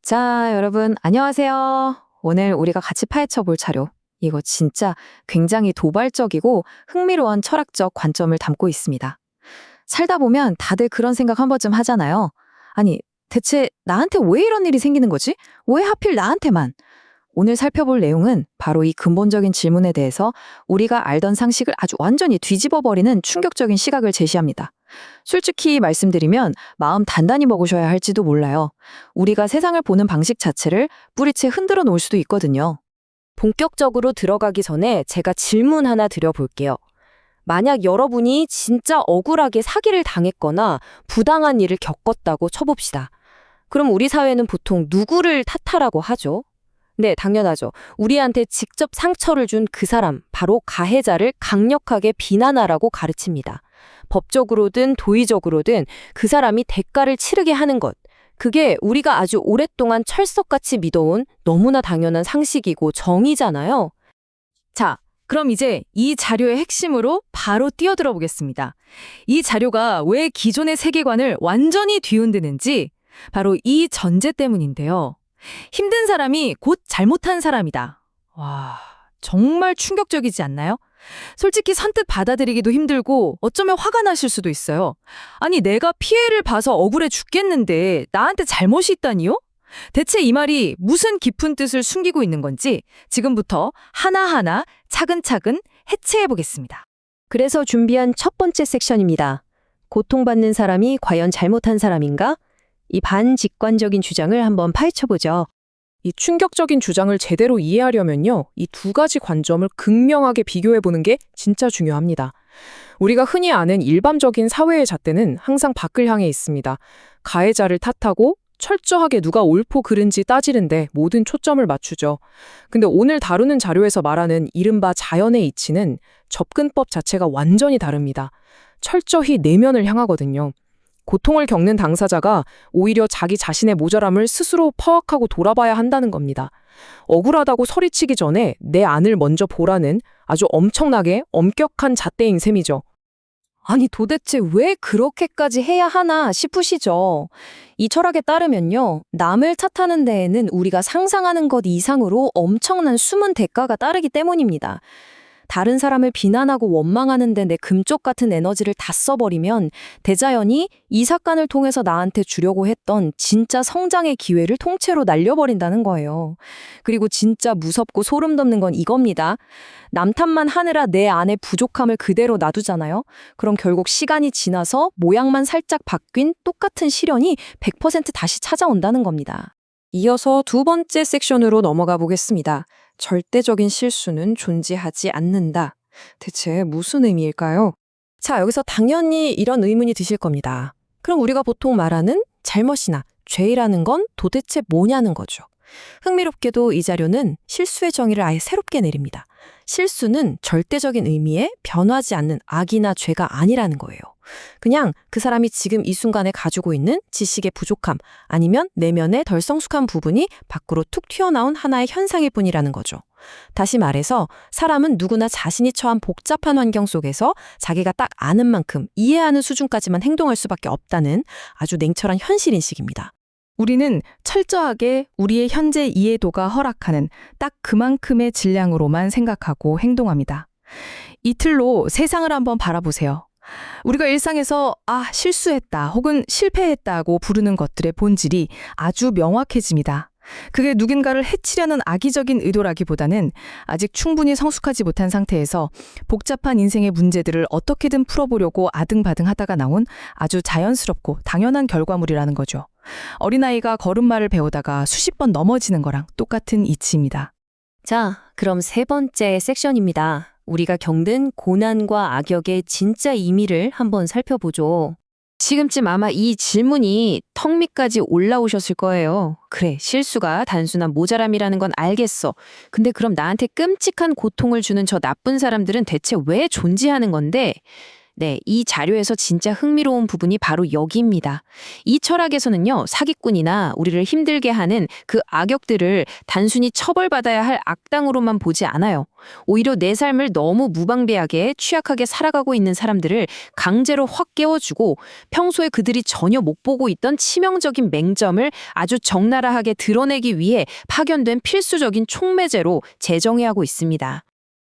자, 여러분, 안녕하세요. 오늘 우리가 같이 파헤쳐 볼 자료. 이거 진짜 굉장히 도발적이고 흥미로운 철학적 관점을 담고 있습니다. 살다 보면 다들 그런 생각 한 번쯤 하잖아요. 아니, 대체 나한테 왜 이런 일이 생기는 거지? 왜 하필 나한테만? 오늘 살펴볼 내용은 바로 이 근본적인 질문에 대해서 우리가 알던 상식을 아주 완전히 뒤집어버리는 충격적인 시각을 제시합니다. 솔직히 말씀드리면 마음 단단히 먹으셔야 할지도 몰라요. 우리가 세상을 보는 방식 자체를 뿌리채 흔들어 놓을 수도 있거든요. 본격적으로 들어가기 전에 제가 질문 하나 드려볼게요. 만약 여러분이 진짜 억울하게 사기를 당했거나 부당한 일을 겪었다고 쳐봅시다. 그럼 우리 사회는 보통 누구를 탓하라고 하죠? 네, 당연하죠. 우리한테 직접 상처를 준 그 사람, 바로 가해자를 강력하게 비난하라고 가르칩니다. 법적으로든 도의적으로든 그 사람이 대가를 치르게 하는 것. 그게 우리가 아주 오랫동안 철석같이 믿어온 너무나 당연한 상식이고 정의잖아요. 자, 그럼 이제 이 자료의 핵심으로 바로 뛰어들어 보겠습니다. 이 자료가 왜 기존의 세계관을 완전히 뒤흔드는지 바로 이 전제 때문인데요. 힘든 사람이 곧 잘못한 사람이다. 와, 정말 충격적이지 않나요? 솔직히 선뜻 받아들이기도 힘들고 어쩌면 화가 나실 수도 있어요. 아니, 내가 피해를 봐서 억울해 죽겠는데 나한테 잘못이 있다니요? 대체 이 말이 무슨 깊은 뜻을 숨기고 있는 건지 지금부터 하나하나 차근차근 해체해 보겠습니다. 그래서 준비한 첫 번째 섹션입니다. 고통받는 사람이 과연 잘못한 사람인가? 이 반직관적인 주장을 한번 파헤쳐보죠. 이 충격적인 주장을 제대로 이해하려면요, 이 두 가지 관점을 극명하게 비교해보는 게 진짜 중요합니다. 우리가 흔히 아는 일반적인 사회의 잣대는 항상 밖을 향해 있습니다. 가해자를 탓하고 철저하게 누가 옳고 그른지 따지는데 모든 초점을 맞추죠. 근데 오늘 다루는 자료에서 말하는 이른바 자연의 이치는 접근법 자체가 완전히 다릅니다. 철저히 내면을 향하거든요. 고통을 겪는 당사자가 오히려 자기 자신의 모자람을 스스로 파악하고 돌아봐야 한다는 겁니다. 억울하다고 소리치기 전에 내 안을 먼저 보라는 아주 엄청나게 엄격한 잣대인 셈이죠. 아니 도대체 왜 그렇게까지 해야 하나 싶으시죠? 이 철학에 따르면요, 남을 탓하는 데에는 우리가 상상하는 것 이상으로 엄청난 숨은 대가가 따르기 때문입니다. 다른 사람을 비난하고 원망하는데 내 금쪽 같은 에너지를 다 써버리면 대자연이 이 사건을 통해서 나한테 주려고 했던 진짜 성장의 기회를 통째로 날려버린다는 거예요. 그리고 진짜 무섭고 소름 돋는 건 이겁니다. 남 탓만 하느라 내 안의 부족함을 그대로 놔두잖아요. 그럼 결국 시간이 지나서 모양만 살짝 바뀐 똑같은 시련이 100% 다시 찾아온다는 겁니다. 이어서 두 번째 섹션으로 넘어가 보겠습니다. 절대적인 실수는 존재하지 않는다. 대체 무슨 의미일까요? 자, 여기서 당연히 이런 의문이 드실 겁니다. 그럼 우리가 보통 말하는 잘못이나 죄라는 건 도대체 뭐냐는 거죠. 흥미롭게도 이 자료는 실수의 정의를 아예 새롭게 내립니다. 실수는 절대적인 의미에 변하지 않는 악이나 죄가 아니라는 거예요. 그냥 그 사람이 지금 이 순간에 가지고 있는 지식의 부족함 아니면 내면의 덜 성숙한 부분이 밖으로 툭 튀어나온 하나의 현상일 뿐이라는 거죠. 다시 말해서 사람은 누구나 자신이 처한 복잡한 환경 속에서 자기가 딱 아는 만큼 이해하는 수준까지만 행동할 수밖에 없다는 아주 냉철한 현실인식입니다. 우리는 철저하게 우리의 현재 이해도가 허락하는 딱 그만큼의 질량으로만 생각하고 행동합니다. 이 틀로 세상을 한번 바라보세요. 우리가 일상에서 실수했다 혹은 실패했다고 부르는 것들의 본질이 아주 명확해집니다. 그게 누군가를 해치려는 악의적인 의도라기보다는 아직 충분히 성숙하지 못한 상태에서 복잡한 인생의 문제들을 어떻게든 풀어보려고 아등바등 하다가 나온 아주 자연스럽고 당연한 결과물이라는 거죠. 어린아이가 걸음마를 배우다가 수십 번 넘어지는 거랑 똑같은 이치입니다. 자, 그럼 세 번째 섹션입니다. 우리가 겪는 고난과 악역의 진짜 의미를 한번 살펴보죠. 지금쯤 아마 이 질문이 턱 밑까지 올라오셨을 거예요. 그래, 실수가 단순한 모자람이라는 건 알겠어. 근데 그럼 나한테 끔찍한 고통을 주는 저 나쁜 사람들은 대체 왜 존재하는 건데? 네, 이 자료에서 진짜 흥미로운 부분이 바로 여기입니다. 이 철학에서는요, 사기꾼이나 우리를 힘들게 하는 그 악역들을 단순히 처벌받아야 할 악당으로만 보지 않아요. 오히려 내 삶을 너무 무방비하게 취약하게 살아가고 있는 사람들을 강제로 확 깨워주고 평소에 그들이 전혀 못 보고 있던 치명적인 맹점을 아주 적나라하게 드러내기 위해 파견된 필수적인 촉매제로 재정의하고 있습니다.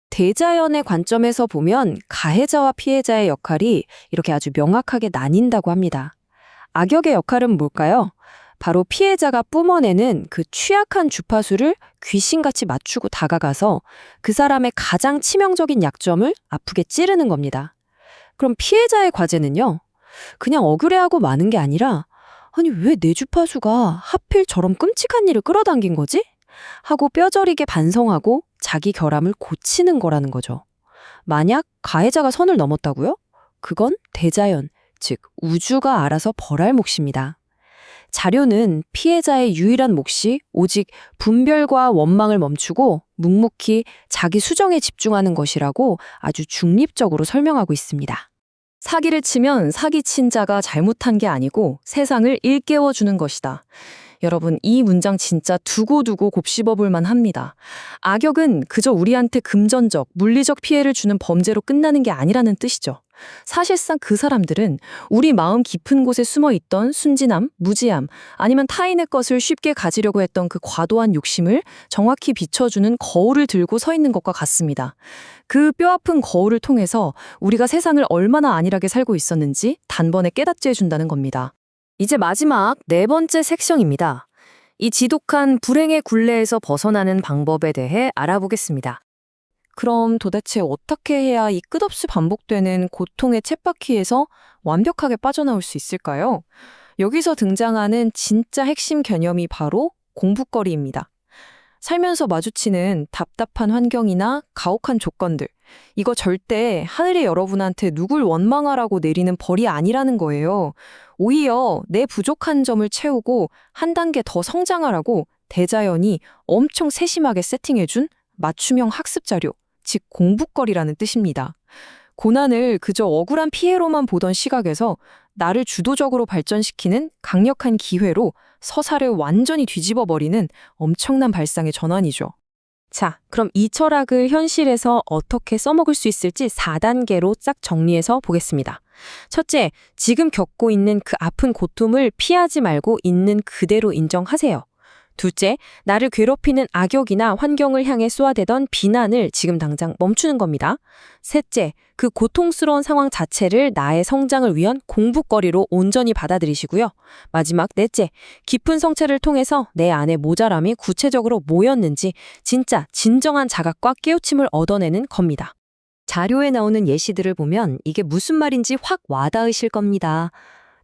대자연의 관점에서 보면 가해자와 피해자의 역할이 이렇게 아주 명확하게 나뉜다고 합니다. 악역의 역할은 뭘까요? 바로 피해자가 뿜어내는 그 취약한 주파수를 귀신같이 맞추고 다가가서 그 사람의 가장 치명적인 약점을 아프게 찌르는 겁니다. 그럼 피해자의 과제는요? 그냥 억울해하고 마는 게 아니라 아니 왜 내 주파수가 하필 저런 끔찍한 일을 끌어당긴 거지? 하고 뼈저리게 반성하고 자기 결함을 고치는 거라는 거죠. 만약 가해자가 선을 넘었다고요? 그건 대자연, 즉 우주가 알아서 벌할 몫입니다. 자료는 피해자의 유일한 몫이 오직 분별과 원망을 멈추고 묵묵히 자기 수정에 집중하는 것이라고 아주 중립적으로 설명하고 있습니다. 사기를 치면 사기친 자가 잘못한 게 아니고 세상을 일깨워주는 것이다. 여러분, 이 문장 진짜 두고두고 곱씹어 볼 만합니다. 악역은 그저 우리한테 금전적, 물리적 피해를 주는 범죄로 끝나는 게 아니라는 뜻이죠. 사실상 그 사람들은 우리 마음 깊은 곳에 숨어 있던 순진함, 무지함, 아니면 타인의 것을 쉽게 가지려고 했던 그 과도한 욕심을 정확히 비춰주는 거울을 들고 서 있는 것과 같습니다. 그 뼈아픈 거울을 통해서 우리가 세상을 얼마나 안일하게 살고 있었는지 단번에 깨닫게 해준다는 겁니다. 이제 마지막 4번째 섹션입니다. 이 지독한 불행의 굴레에서 벗어나는 방법에 대해 알아보겠습니다. 그럼 도대체 어떻게 해야 이 끝없이 반복되는 고통의 쳇바퀴에서 완벽하게 빠져나올 수 있을까요? 여기서 등장하는 진짜 핵심 개념이 바로 공부거리입니다. 살면서 마주치는 답답한 환경이나 가혹한 조건들, 이거 절대 하늘이 여러분한테 누굴 원망하라고 내리는 벌이 아니라는 거예요. 오히려 내 부족한 점을 채우고 한 단계 더 성장하라고 대자연이 엄청 세심하게 세팅해준 맞춤형 학습 자료, 즉 공부거리라는 뜻입니다. 고난을 그저 억울한 피해로만 보던 시각에서 나를 주도적으로 발전시키는 강력한 기회로 서사를 완전히 뒤집어버리는 엄청난 발상의 전환이죠. 자, 그럼 이 철학을 현실에서 어떻게 써먹을 수 있을지 4단계로 싹 정리해서 보겠습니다. 첫째, 지금 겪고 있는 그 아픈 고통을 피하지 말고 있는 그대로 인정하세요. 둘째, 나를 괴롭히는 악역이나 환경을 향해 쏘아대던 비난을 지금 당장 멈추는 겁니다. 셋째, 그 고통스러운 상황 자체를 나의 성장을 위한 공부거리로 온전히 받아들이시고요. 마지막 넷째, 깊은 성찰을 통해서 내 안의 모자람이 구체적으로 뭐였는지 진짜 진정한 자각과 깨우침을 얻어내는 겁니다. 자료에 나오는 예시들을 보면 이게 무슨 말인지 확 와닿으실 겁니다.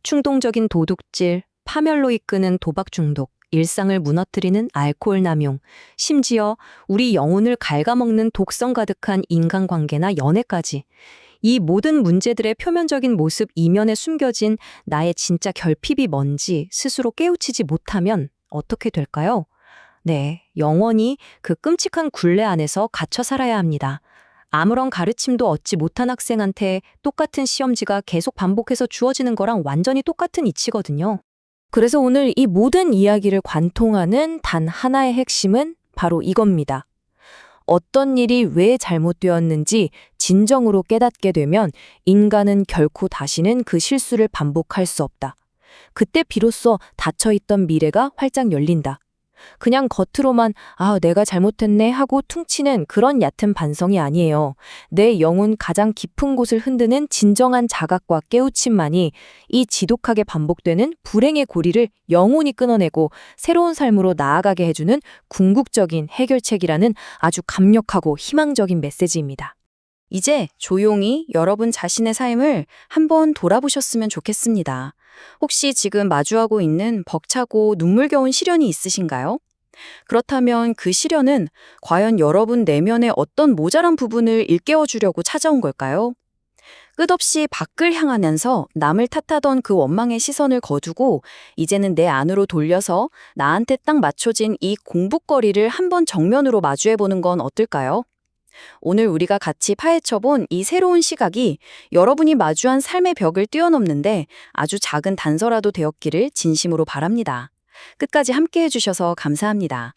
충동적인 도둑질, 파멸로 이끄는 도박 중독, 일상을 무너뜨리는 알코올 남용, 심지어 우리 영혼을 갉아먹는 독성 가득한 인간관계나 연애까지. 이 모든 문제들의 표면적인 모습 이면에 숨겨진 나의 진짜 결핍이 뭔지 스스로 깨우치지 못하면 어떻게 될까요? 네, 영원히 그 끔찍한 굴레 안에서 갇혀 살아야 합니다. 아무런 가르침도 얻지 못한 학생한테 똑같은 시험지가 계속 반복해서 주어지는 거랑 완전히 똑같은 이치거든요. 그래서 오늘 이 모든 이야기를 관통하는 단 하나의 핵심은 바로 이겁니다. 어떤 일이 왜 잘못되었는지 진정으로 깨닫게 되면 인간은 결코 다시는 그 실수를 반복할 수 없다. 그때 비로소 닫혀있던 미래가 활짝 열린다. 그냥 겉으로만 내가 잘못했네 하고 퉁치는 그런 얕은 반성이 아니에요. 내 영혼 가장 깊은 곳을 흔드는 진정한 자각과 깨우침만이 이 지독하게 반복되는 불행의 고리를 영원히 끊어내고 새로운 삶으로 나아가게 해주는 궁극적인 해결책이라는 아주 강력하고 희망적인 메시지입니다. 이제 조용히 여러분 자신의 삶을 한번 돌아보셨으면 좋겠습니다. 혹시 지금 마주하고 있는 벅차고 눈물겨운 시련이 있으신가요? 그렇다면 그 시련은 과연 여러분 내면의 어떤 모자란 부분을 일깨워 주려고 찾아온 걸까요? 끝없이 밖을 향하면서 남을 탓하던 그 원망의 시선을 거두고 이제는 내 안으로 돌려서 나한테 딱 맞춰진 이 공부거리를 한번 정면으로 마주해보는 건 어떨까요? 오늘 우리가 같이 파헤쳐본 이 새로운 시각이 여러분이 마주한 삶의 벽을 뛰어넘는데 아주 작은 단서라도 되었기를 진심으로 바랍니다. 끝까지 함께 해주셔서 감사합니다.